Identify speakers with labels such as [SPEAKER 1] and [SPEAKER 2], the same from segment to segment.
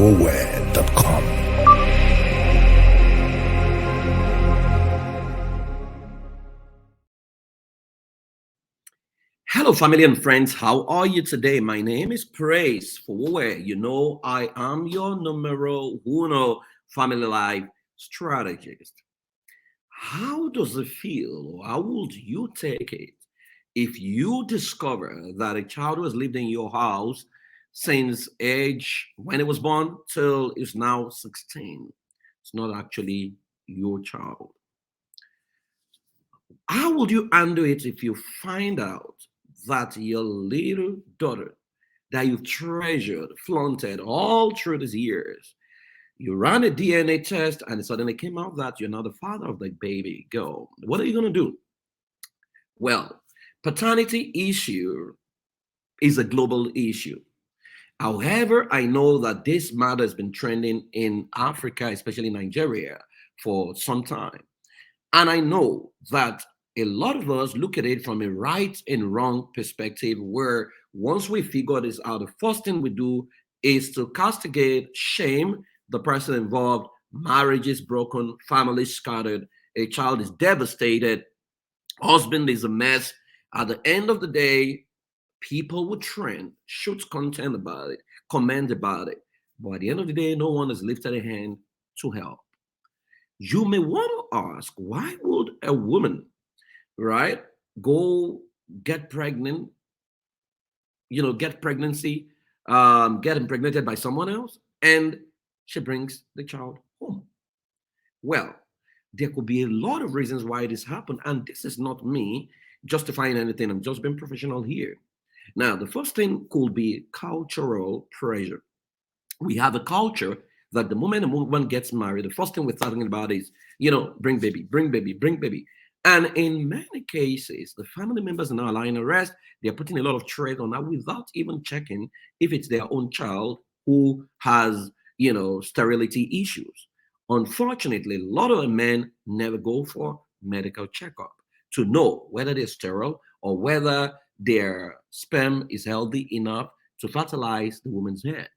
[SPEAKER 1] Fowowe.com.
[SPEAKER 2] Hello, family and friends. How are you today? My name is Praise Fowowe. You know, I am your numero uno family life strategist. How does it feel, or how would you take it if you discover that a child who has lived in your house since age when it was born till is now 16? It's not actually your child. How would you handle it if you find out that your little daughter that you've treasured, flaunted all through these years, you ran a DNA test and it suddenly came out that you're not the father of the baby girl? What are you going to do? Well, paternity issue is a global issue. However, I know that this matter has been trending in Africa, especially Nigeria, for some time. And I know that a lot of us look at it from a right and wrong perspective, where once we figure this out, the first thing we do is to castigate, shame the person involved, marriage is broken, family scattered, a child is devastated, husband is a mess. At the end of the day, people will trend, shoot content about it, comment about it. But at the end of the day, no one has lifted a hand to help. You may want to ask, why would a woman, right, go get pregnant, get pregnancy, get impregnated by someone else, and she brings the child home? Well, there could be a lot of reasons why this happened, and this is not me justifying anything. I'm just being professional here. Now, the first thing could be cultural pressure. We have a culture that the moment a woman gets married, the first thing we're talking about is, bring baby, bring baby, bring baby. And in many cases, the family members are now allowing arrest. They're putting a lot of trade on that without even checking if it's their own child who has, sterility issues. Unfortunately, a lot of the men never go for medical checkup to know whether they're sterile or whether their sperm is healthy enough to fertilize the woman's head.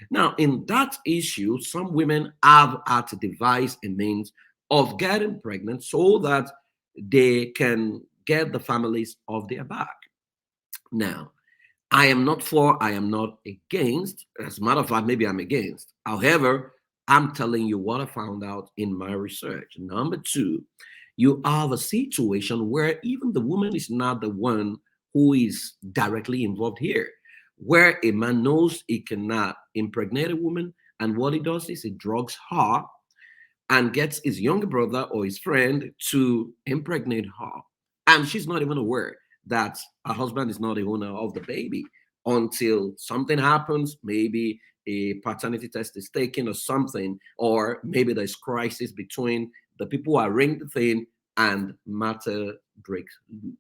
[SPEAKER 2] Now, in that issue, some women have had to devise a means of getting pregnant so that they can get the families off their back. Now, I am not for, I am not against. As a matter of fact, maybe I'm against. However, I'm telling you what I found out in my research. Number two, you have a situation where even the woman is not the one who is directly involved here, where a man knows he cannot impregnate a woman, and what he does is he drugs her and gets his younger brother or his friend to impregnate her. And she's not even aware that her husband is not the owner of the baby until something happens, maybe a paternity test is taken or something, or maybe there's crisis between the people who arranged the thing and matter breaks loose.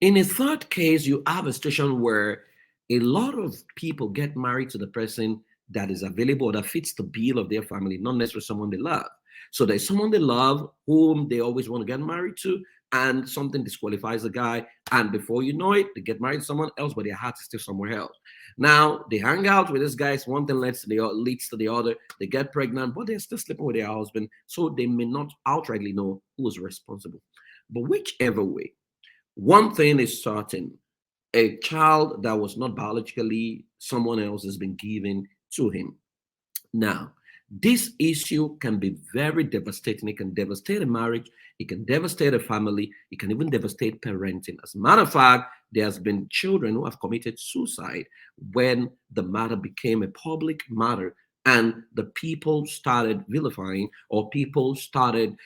[SPEAKER 2] In a third case, you have a situation where a lot of people get married to the person that is available, that fits the bill of their family, not necessarily someone they love. So there's someone they love whom they always want to get married to, and something disqualifies the guy. And before you know it, they get married to someone else, but their heart is still somewhere else. Now they hang out with this guy, one thing leads to the other. They get pregnant, but they're still sleeping with their husband. So they may not outrightly know who is responsible. But whichever way, one thing is certain: a child that was not biologically someone else has been given to him. Now, this issue can be very devastating. It can devastate a marriage, it can devastate a family, it can even devastate parenting. As a matter of fact, there has been children who have committed suicide when the matter became a public matter and the people started vilifying, or people started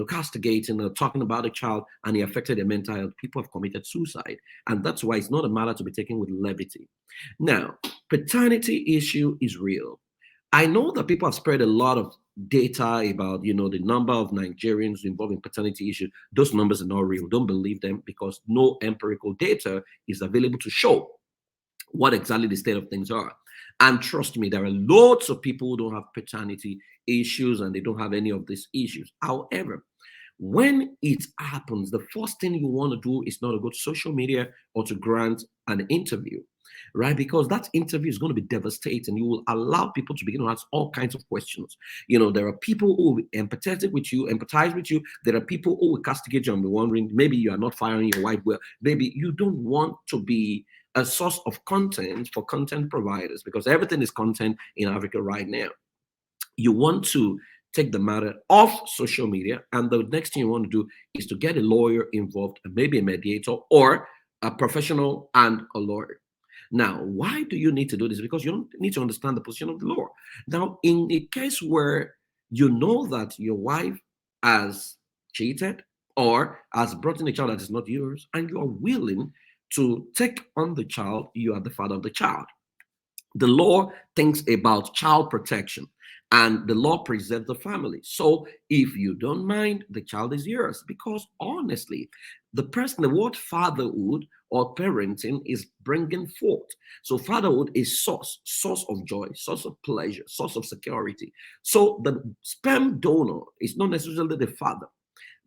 [SPEAKER 2] castigating or talking about the child, and it affected their mental health. People have committed suicide, and that's why it's not a matter to be taken with levity. Now, paternity issue is real. I know that people have spread a lot of data about, the number of Nigerians involved in paternity issues. Those numbers are not real. Don't believe them, because no empirical data is available to show what exactly the state of things are. And trust me, there are lots of people who don't have paternity issues and they don't have any of these issues. However, when it happens, the first thing you want to do is not to go to social media or to grant an interview. right? Because that interview is going to be devastating. You will allow people to begin to ask all kinds of questions. There are people who will be empathetic with you, empathize with you. There are people who will castigate you and be wondering, maybe you are not firing your wife well. Maybe you don't want to be a source of content for content providers, because everything is content in Africa right now. You want to take the matter off social media, and the next thing you want to do is to get a lawyer involved, and maybe a mediator or a professional and a lawyer. Now, why do you need to do this? Because you don't need to understand the position of the law. Now, in a case where you know that your wife has cheated or has brought in a child that is not yours, and you are willing to take on the child, you are the father of the child. The law thinks about child protection, and the law preserves the family. So if you don't mind, the child is yours. Because honestly, the word fatherhood or parenting is bringing forth. So fatherhood is source of joy, source of pleasure, source of security. So the sperm donor is not necessarily the father.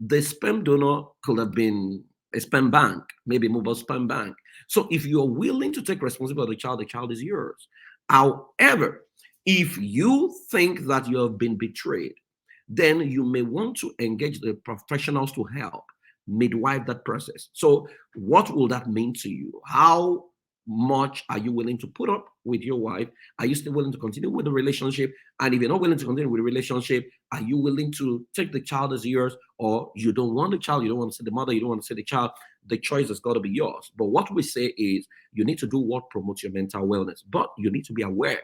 [SPEAKER 2] The sperm donor could have been a sperm bank, maybe a mobile sperm bank. So if you're willing to take responsibility for the child is yours. However, if you think that you have been betrayed, then you may want to engage the professionals to help midwife that process. So, what will that mean to you? How much are you willing to put up with your wife? Are you still willing to continue with the relationship? And if you're not willing to continue with the relationship, are you willing to take the child as yours, or you don't want the child, you don't want to see the mother, you don't want to see the child? The choice has got to be yours. But what we say is you need to do what promotes your mental wellness, but you need to be aware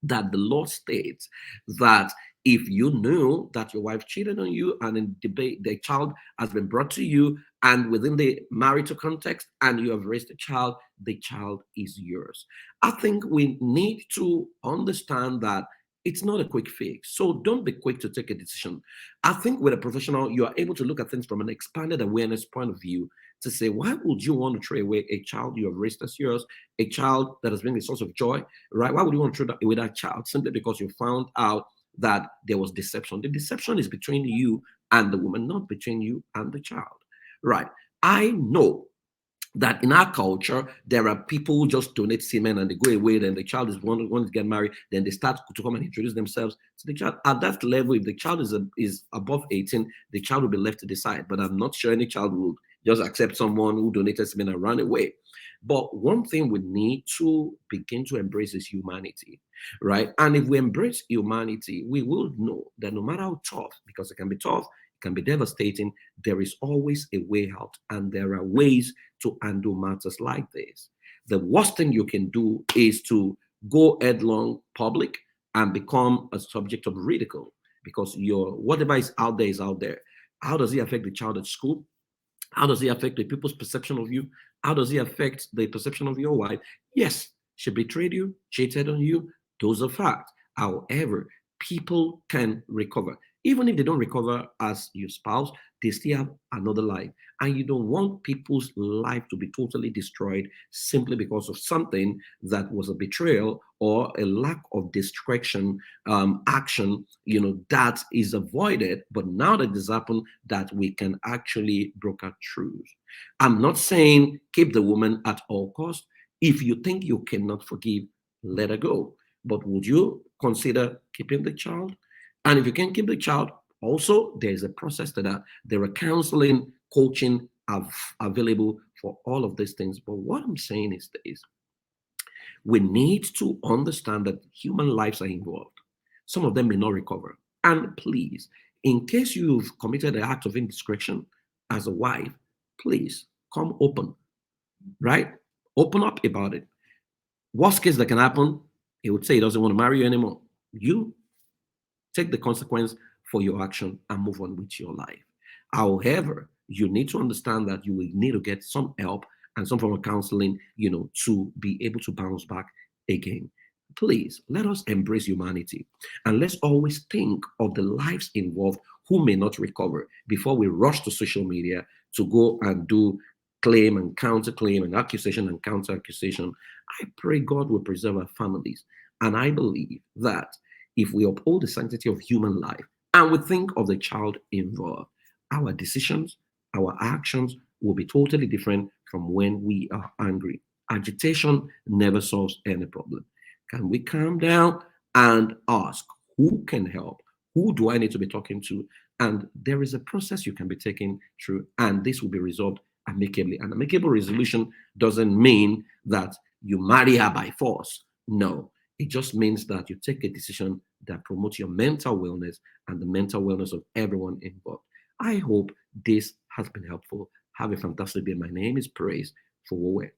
[SPEAKER 2] that the law states that if you knew that your wife cheated on you and in debate the child has been brought to you and within the marital context and you have raised the child is yours. I think we need to understand that it's not a quick fix. So don't be quick to take a decision. I think with a professional, you are able to look at things from an expanded awareness point of view to say, why would you want to throw away a child you have raised as yours, a child that has been a source of joy, right? Why would you want to throw away that child simply because you found out that there was deception? The deception is between you and the woman, not between you and the child, right? I know that in our culture, there are people who just donate semen and they go away, then the child is want to get married, then they start to come and introduce themselves to the child. At that level, if the child is above 18, the child will be left to decide. But I'm not sure any child will just accept someone who donated semen and run away. But one thing we need to begin to embrace is humanity, right? And if we embrace humanity, we will know that no matter how tough, because it can be tough, it can be devastating, there is always a way out, and there are ways to handle matters like this. The worst thing you can do is to go headlong public and become a subject of ridicule, because your whatever is out there is out there. How does it affect the child at school? How does it affect the people's perception of you? How does it affect the perception of your wife? Yes, she betrayed you, cheated on you. Those are facts. However, people can recover. Even if they don't recover as your spouse, they still have another life. And you don't want people's life to be totally destroyed simply because of something that was a betrayal or a lack of discretion action, that is avoided. But now that this happened, that we can actually broker truth. I'm not saying keep the woman at all costs. If you think you cannot forgive, let her go. But would you consider keeping the child? And if you can keep the child, also there's a process to that. There are counseling, coaching available for all of these things. But what I'm saying is this: we need to understand that human lives are involved. Some of them may not recover. And please, in case you've committed an act of indiscretion as a wife, please come open, right? Open up about it. Worst case that can happen, he would say he doesn't want to marry you anymore. You take the consequence for your action and move on with your life. However, you need to understand that you will need to get some help and some form of counseling, to be able to bounce back again. Please let us embrace humanity, and let's always think of the lives involved who may not recover before we rush to social media to go and do claim and counterclaim and accusation and counter accusation. I pray God will preserve our families. And I believe that if we uphold the sanctity of human life and we think of the child involved, our decisions, our actions will be totally different from when we are angry. Agitation never solves any problem. Can we calm down and ask who can help? Who do I need to be talking to? And there is a process you can be taken through, and this will be resolved amicably. An amicable resolution doesn't mean that you marry her by force. No, it just means that you take a decision that promotes your mental wellness and the mental wellness of everyone involved. I hope this has been helpful. Have a fantastic day. My name is Praise Fowowe.